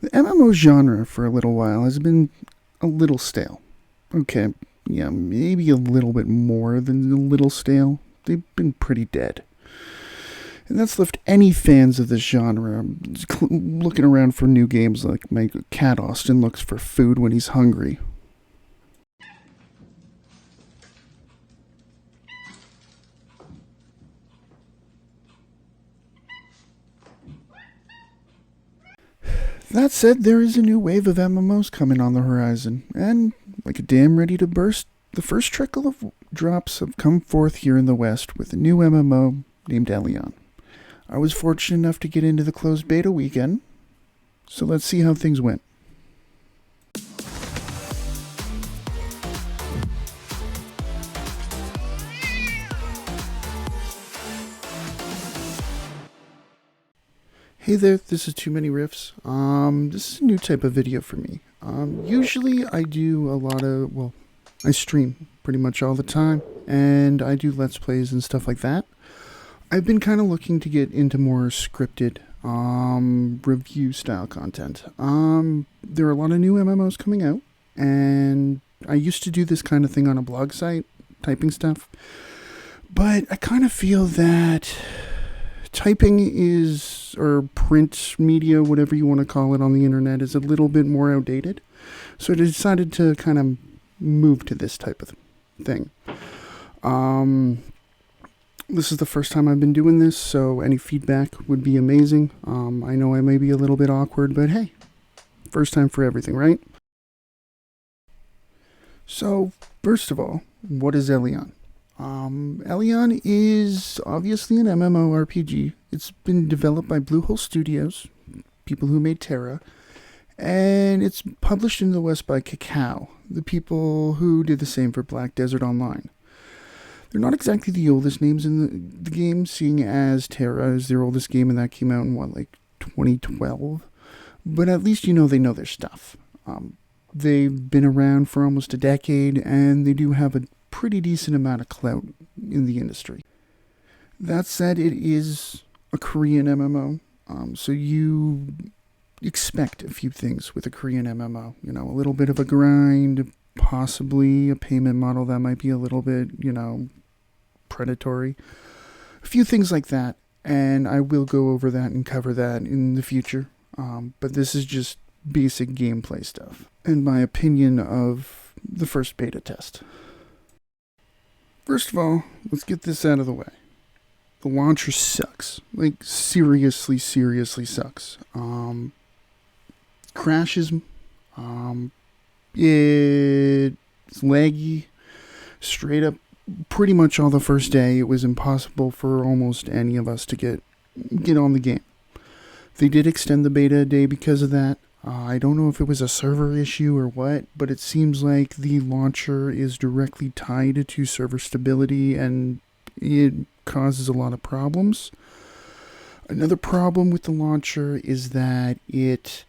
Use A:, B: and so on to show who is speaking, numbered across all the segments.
A: The MMO genre for a little while has been a little stale. Okay, yeah, maybe a little bit more than a little stale. They've been pretty dead. And that's left any fans of this genre looking around for new games like my cat Austin looks for food when he's hungry. That said, there is a new wave of MMOs coming on the horizon, and like a dam ready to burst, the first trickle of drops have come forth here in the West with a new MMO named Elyon. I was fortunate enough to get into the closed beta weekend, so let's see how things went. Hey there, this is Too Many Riffs. This is a new type of video for me. Usually I do a lot of, well, I stream pretty much all the time, and I do Let's Plays and stuff like that. I've been kind of looking to get into more scripted, review style content. There are a lot of new MMOs coming out, and I used to do this kind of thing on a blog site, typing stuff, but I kind of feel that typing is, or print media, whatever you want to call it on the internet, is a little bit more outdated. So I decided to kind of move to this type of thing. This is the first time I've been doing this, so any feedback would be amazing. I know I may be a little bit awkward, but hey, first time for everything, right? So, first of all, what is Elyon? Elyon is obviously an MMORPG. It's been developed by Bluehole Studios, people who made Terra, and it's published in the West by Cacao, the people who did the same for Black Desert Online. They're not exactly the oldest names in the game, seeing as Terra is their oldest game, and that came out in, 2012? But at least they know their stuff. They've been around for almost a decade, and they do have a pretty decent amount of clout in the industry. That said, it is a Korean MMO, so you expect a few things with a Korean MMO. A little bit of a grind, possibly a payment model that might be a little bit, predatory. A few things like that, and I will go over that and cover that in the future. But this is just basic gameplay stuff, and my opinion of the first beta test. First of all, let's get this out of the way. The launcher sucks. Like, seriously sucks. Crashes. It's laggy. Straight up, pretty much all the first day, it was impossible for almost any of us to get on the game. They did extend the beta a day because of that. I don't know if it was a server issue or what, but it seems like the launcher is directly tied to server stability, and it causes a lot of problems. Another problem with the launcher is that it,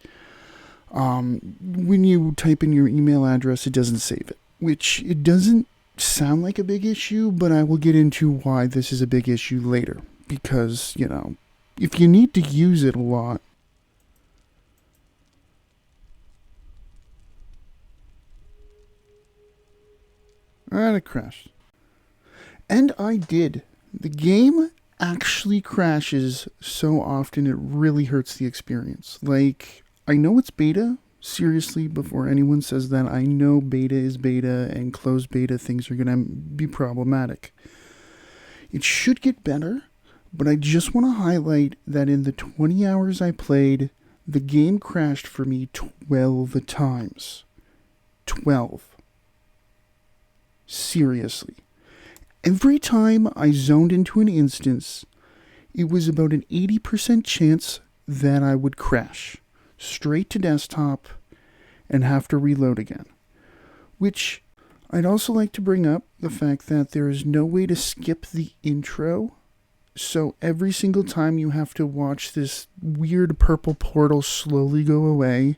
A: when you type in your email address, it doesn't save it, which it doesn't sound like a big issue, but I will get into why this is a big issue later, because, if you need to use it a lot, and it crashed. And I did. The game actually crashes so often it really hurts the experience. Like, I know it's beta. Seriously, before anyone says that, I know beta is beta and closed beta things are going to be problematic. It should get better, but I just want to highlight that in the 20 hours I played, the game crashed for me 12 times. 12. Seriously. Every time I zoned into an instance, it was about an 80% chance that I would crash straight to desktop and have to reload again. Which, I'd also like to bring up the fact that there is no way to skip the intro, so every single time you have to watch this weird purple portal slowly go away,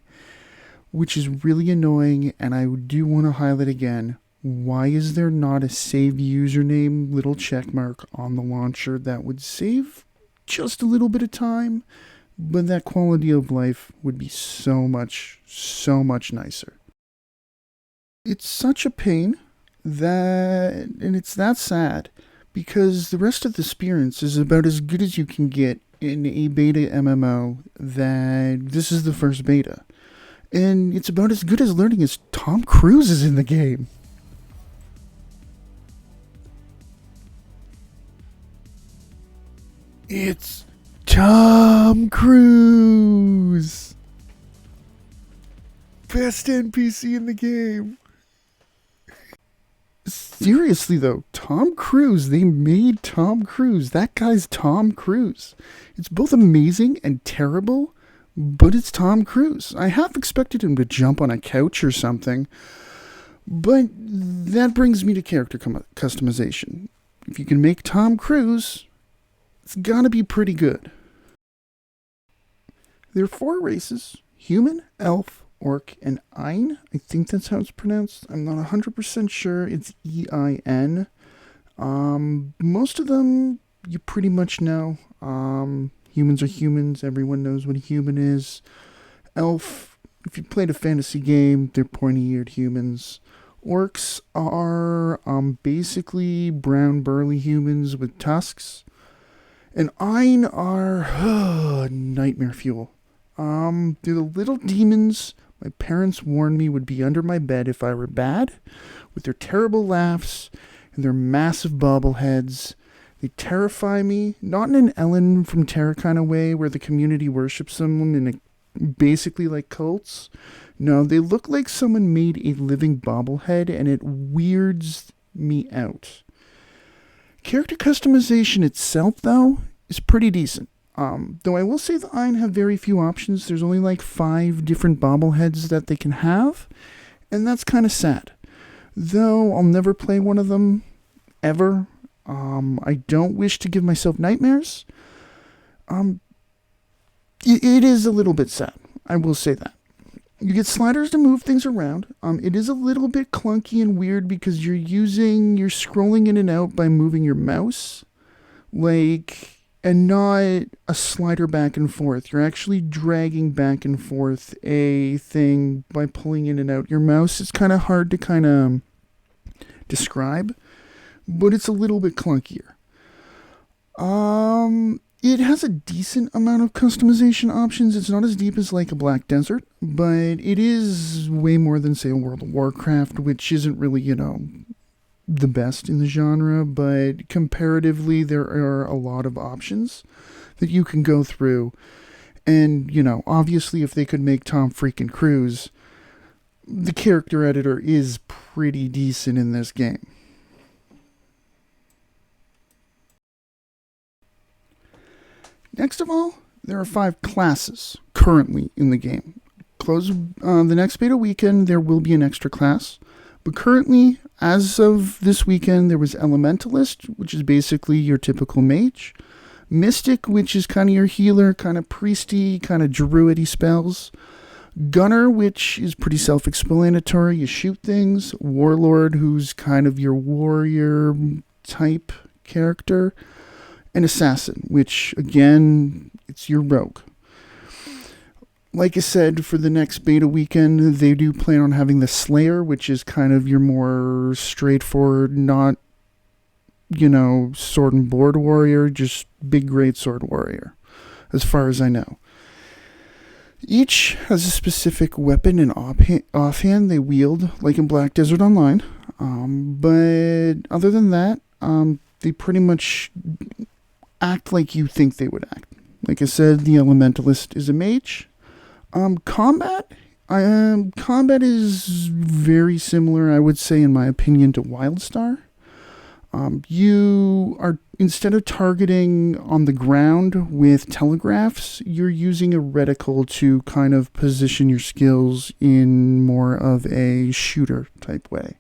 A: which is really annoying, and I do want to highlight again, why is there not a save username little check mark on the launcher that would save just a little bit of time? but that quality of life would be so much nicer. It's such a pain and it's that sad because the rest of the experience is about as good as you can get in a beta MMO that this is the first beta. And it's about as good as learning as Tom Cruise is in the game. It's Tom Cruise! Best NPC in the game. Seriously though, Tom Cruise, they made Tom Cruise. That guy's Tom Cruise. It's both amazing and terrible, but it's Tom Cruise. I half expected him to jump on a couch or something, but that brings me to character customization. If you can make Tom Cruise, it's gotta be pretty good. There are 4 races: human, elf, orc, and Ein. I think that's how it's pronounced. I'm not 100% sure. It's EIN. Most of them you pretty much know. Humans are humans. Everyone knows what a human is. Elf, if you played a fantasy game, they're pointy-eared humans. Orcs are basically brown burly humans with tusks. And Ein are nightmare fuel. They're the little demons my parents warned me would be under my bed if I were bad, with their terrible laughs and their massive bobbleheads. They terrify me, not in an Elyon from Terra kind of way where the community worships them in basically like cults. No, they look like someone made a living bobblehead and it weirds me out. Character customization itself, though, is pretty decent. Though I will say the Ein have very few options. There's only like 5 different bobbleheads that they can have, and that's kind of sad. Though I'll never play one of them, ever. I don't wish to give myself nightmares. It is a little bit sad. I will say that. You get sliders to move things around. It is a little bit clunky and weird because you're scrolling in and out by moving your mouse, and not a slider back and forth. You're actually dragging back and forth a thing by pulling in and out. Your mouse is kind of hard to describe, but it's a little bit clunkier. It has a decent amount of customization options. It's not as deep as like a Black Desert, but it is way more than, say, a World of Warcraft, which isn't really, the best in the genre, but comparatively, there are a lot of options that you can go through. And, obviously, if they could make Tom freaking Cruise, the character editor is pretty decent in this game. Next of all, there are 5 classes currently in the game. The next beta weekend, there will be an extra class. But currently, as of this weekend, there was Elementalist, which is basically your typical mage. Mystic, which is kind of your healer, kind of priesty, kind of druidy spells. Gunner, which is pretty self-explanatory. You shoot things. Warlord, who's kind of your warrior type character. And Assassin, which, again, it's your rogue. Like I said, for the next beta weekend, they do plan on having the Slayer, which is kind of your more straightforward, not, sword and board warrior, just big great sword warrior, as far as I know. Each has a specific weapon and offhand they wield, like in Black Desert Online. But other than that, they pretty much act like you think they would act. Like I said, the Elementalist is a mage. Combat is very similar, I would say, in my opinion, to Wildstar. You are, instead of targeting on the ground with telegraphs, you're using a reticle to kind of position your skills in more of a shooter type way.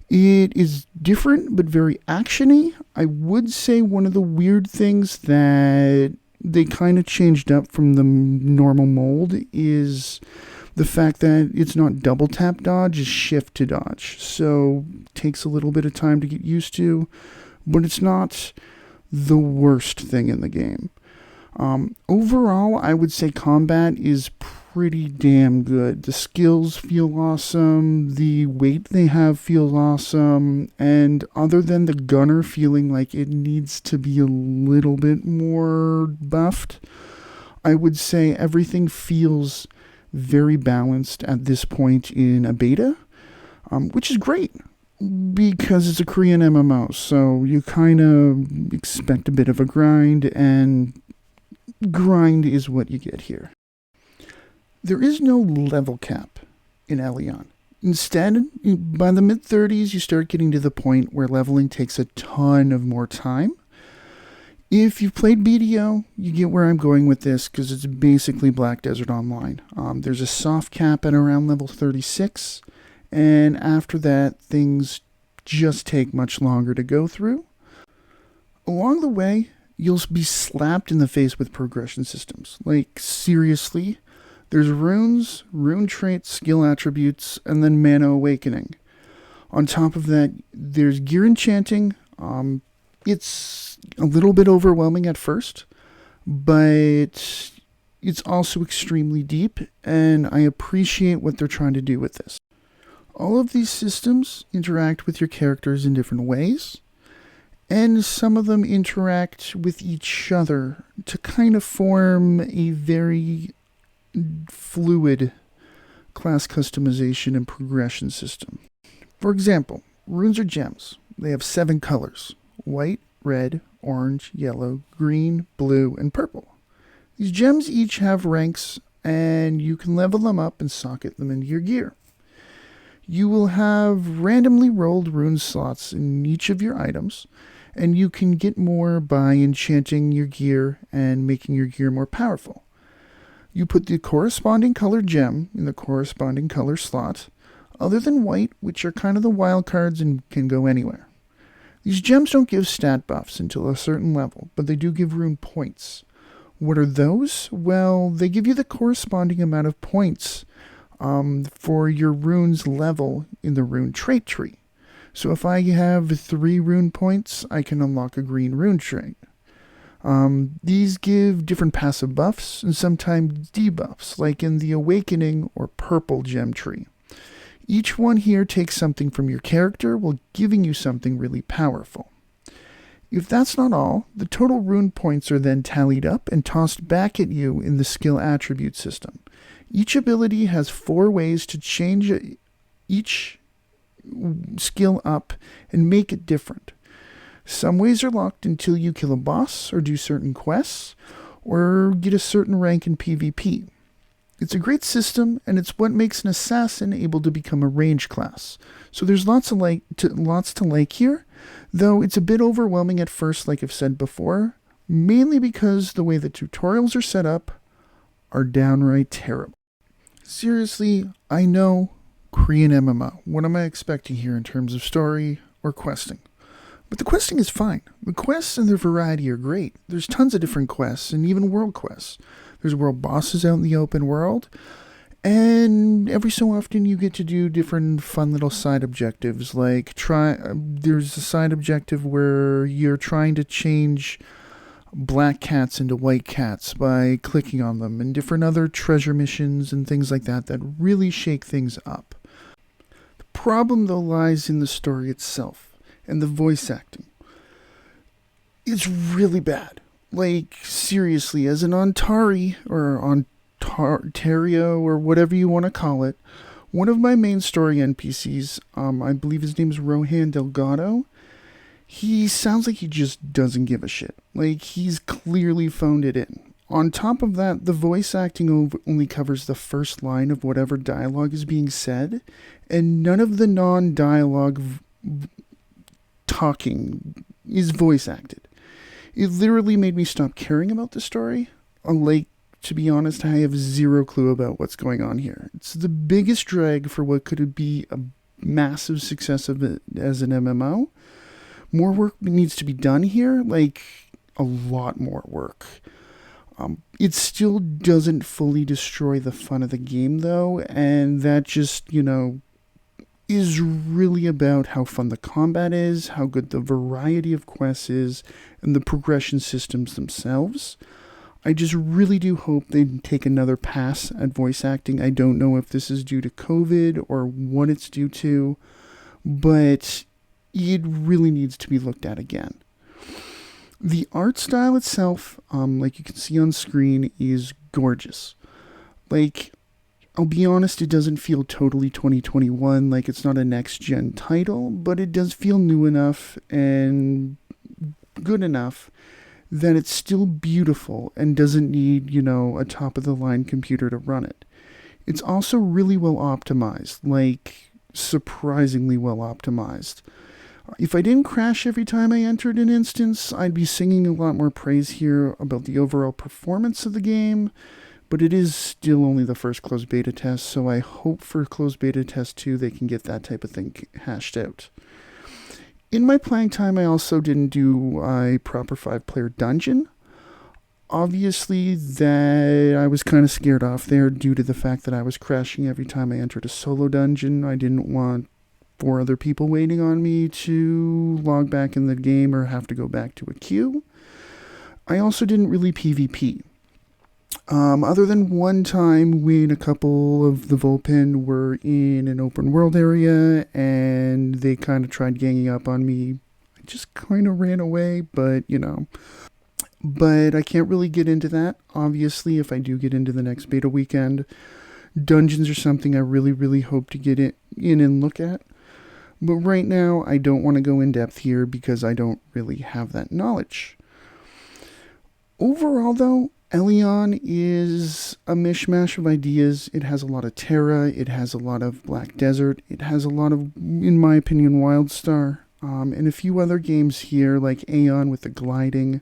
A: It is different, but very action-y. I would say one of the weird things that they kind of changed up from the normal mold is the fact that it's not double tap dodge, it's shift to dodge. So it takes a little bit of time to get used to, but it's not the worst thing in the game. Overall, I would say combat is pretty damn good. The skills feel awesome, the weight they have feels awesome, and other than the gunner feeling like it needs to be a little bit more buffed, I would say everything feels very balanced at this point in a beta, which is great because it's a Korean MMO, so you kind of expect a bit of a grind, and grind is what you get here. There is no level cap in Elyon. Instead, by the mid-30s, you start getting to the point where leveling takes a ton of more time. If you've played BDO, you get where I'm going with this, because it's basically Black Desert Online. There's a soft cap at around level 36, and after that, things just take much longer to go through. Along the way, you'll be slapped in the face with progression systems. Like, seriously, there's runes, rune traits, skill attributes, and then mana awakening. On top of that, there's gear enchanting. It's a little bit overwhelming at first, but it's also extremely deep, and I appreciate what they're trying to do with this. All of these systems interact with your characters in different ways, and some of them interact with each other to kind of form a very fluid class customization and progression system. For example, runes are gems. They have 7 colors: white, red, orange, yellow, green, blue, and purple. These gems each have ranks, and you can level them up and socket them into your gear. You will have randomly rolled rune slots in each of your items, and you can get more by enchanting your gear and making your gear more powerful. You put the corresponding color gem in the corresponding color slot, other than white, which are kind of the wild cards and can go anywhere. These gems don't give stat buffs until a certain level, but they do give rune points. What are those? Well, they give you the corresponding amount of points for your rune's level in the rune trait tree. So if I have 3 rune points, I can unlock a green rune trait. These give different passive buffs and sometimes debuffs, like in the awakening or purple gem tree. Each one here takes something from your character while giving you something really powerful. If that's not all, the total rune points are then tallied up and tossed back at you in the skill attribute system. Each ability has 4 ways to change each skill up and make it different. Some ways are locked until you kill a boss or do certain quests or get a certain rank in PvP. It's a great system, and it's what makes an assassin able to become a range class. So there's lots to like here, though it's a bit overwhelming at first, like I've said before, mainly because the way the tutorials are set up are downright terrible. Seriously, I know, Korean MMO. What am I expecting here in terms of story or questing? But the questing is fine. The quests and their variety are great. There's tons of different quests and even world quests. There's world bosses out in the open world, and every so often you get to do different fun little side objectives. Like there's a side objective where you're trying to change black cats into white cats by clicking on them, and different other treasure missions and things like that that really shake things up. The problem, though, lies in the story itself and the voice acting. It's really bad. Like, seriously, as an Ontari, or Ontario, or whatever you want to call it, one of my main story NPCs, I believe his name is Rohan Delgado, he sounds like he just doesn't give a shit. Like, he's clearly phoned it in. On top of that, the voice acting only covers the first line of whatever dialogue is being said, and none of the non-dialogue talking is voice acted. It literally made me stop caring about the story. Like, to be honest, I have zero clue about what's going on here. It's the biggest drag for what could be a massive success of it as an MMO. More work needs to be done here, like a lot more work. It still doesn't fully destroy the fun of the game, though, and that just, is really about how fun the combat is, how good the variety of quests is, and the progression systems themselves. I just really do hope they take another pass at voice acting. I don't know if this is due to COVID or what it's due to, but it really needs to be looked at again. The art style itself, like you can see on screen, is gorgeous. Like, I'll be honest, it doesn't feel totally 2021, like it's not a next-gen title, but it does feel new enough and good enough that it's still beautiful and doesn't need, a top-of-the-line computer to run it. It's also really well optimized, like surprisingly well optimized. If I didn't crash every time I entered an instance, I'd be singing a lot more praise here about the overall performance of the game, but it is still only the first closed beta test, so I hope for closed beta test 2 they can get that type of thing hashed out. In my playing time, I also didn't do a proper 5-player dungeon. Obviously, that I was kind of scared off there due to the fact that I was crashing every time I entered a solo dungeon. I didn't want 4 other people waiting on me to log back in the game or have to go back to a queue. I also didn't really PvP. Other than one time when a couple of the Vulpin were in an open world area and they kind of tried ganging up on me. I just kind of ran away, but But I can't really get into that. Obviously, if I do get into the next beta weekend, dungeons are something I really, really hope to get in and look at. But right now, I don't want to go in depth here because I don't really have that knowledge. Overall, though, Elyon is a mishmash of ideas. It has a lot of Terra, it has a lot of Black Desert, it has a lot of, in my opinion, Wildstar, and a few other games here like Aeon with the gliding.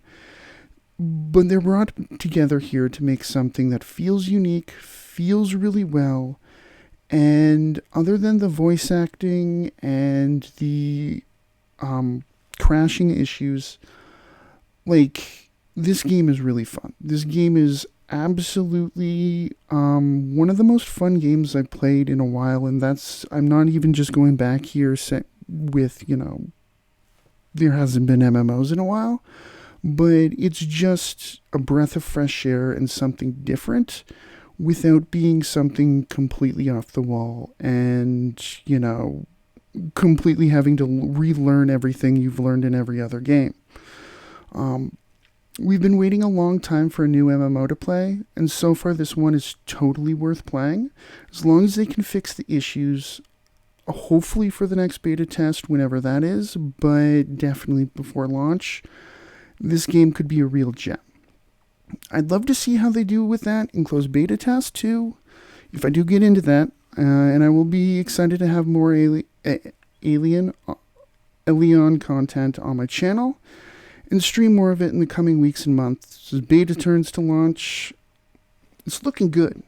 A: But they're brought together here to make something that feels unique, feels really well, and other than the voice acting and the crashing issues, like, this game is really fun. This game is absolutely one of the most fun games I've played in a while, and I'm not even just going back here with, there hasn't been MMOs in a while, but it's just a breath of fresh air and something different without being something completely off the wall and, completely having to relearn everything you've learned in every other game. We've been waiting a long time for a new MMO to play, and so far this one is totally worth playing, as long as they can fix the issues, hopefully for the next beta test, whenever that is, but definitely before launch. This game could be a real gem. I'd love to see how they do with that in closed beta test too, if I do get into that, and I will be excited to have more Elyon content on my channel, and stream more of it in the coming weeks and months. As beta turns to launch, it's looking good,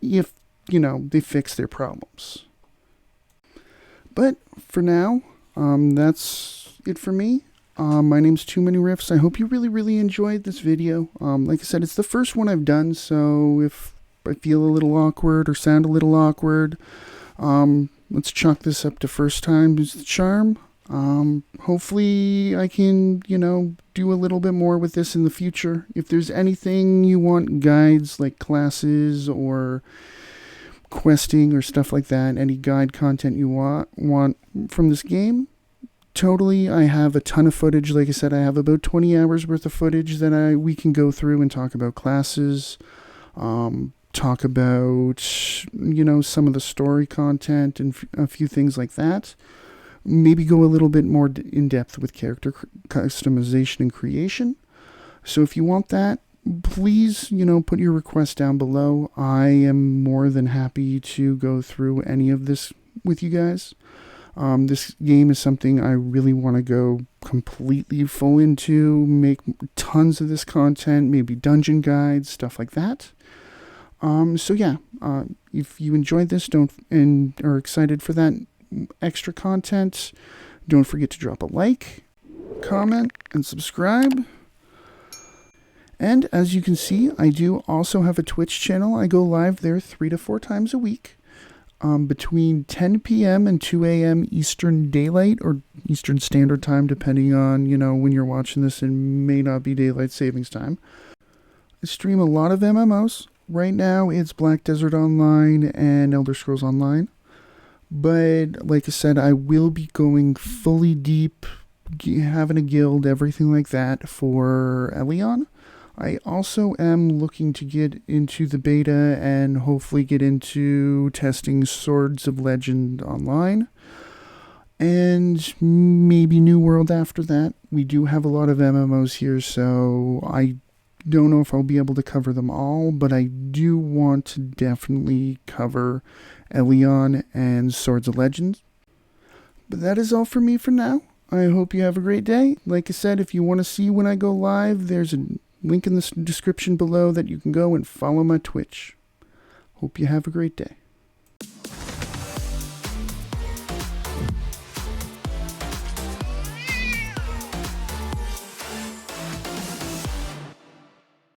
A: if, they fix their problems. But for now, that's it for me. My name's Too Many Riffs. I hope you really, really enjoyed this video. Like I said, it's the first one I've done, so if I feel a little awkward or sound a little awkward, let's chalk this up to first time's the charm. Hopefully I can, do a little bit more with this in the future. If there's anything you want, guides like classes or questing or stuff like that, any guide content you want from this game, totally. I have a ton of footage. Like I said, I have about 20 hours worth of footage that we can go through and talk about classes, talk about, some of the story content and a few things like that. Maybe go a little bit more in depth with character customization and creation. So if you want that, please, put your request down below. I am more than happy to go through any of this with you guys. This game is something I really want to go completely full into, make tons of this content, maybe dungeon guides, stuff like that. So yeah, if you enjoyed this and are excited for that extra content, don't forget to drop a like, comment, and subscribe. And as you can see, I do also have a Twitch channel. I go live there 3 to 4 times a week, between 10 p.m. and 2 a.m. Eastern Daylight or Eastern Standard Time, depending on, when you're watching this. It may not be Daylight Savings Time. I stream a lot of MMOs. Right now, it's Black Desert Online and Elder Scrolls Online. But like I said, I will be going fully deep, having a guild, everything like that for Elyon. I also am looking to get into the beta and hopefully get into testing Swords of Legend online. And maybe New World after that. We do have a lot of MMOs here, so I don't know if I'll be able to cover them all, but I do want to definitely cover Elyon and Swords of Legend. But that is all for me for now. I hope you have a great day. Like I said, if you want to see when I go live, there's a link in the description below that you can go and follow my Twitch. Hope you have a great day.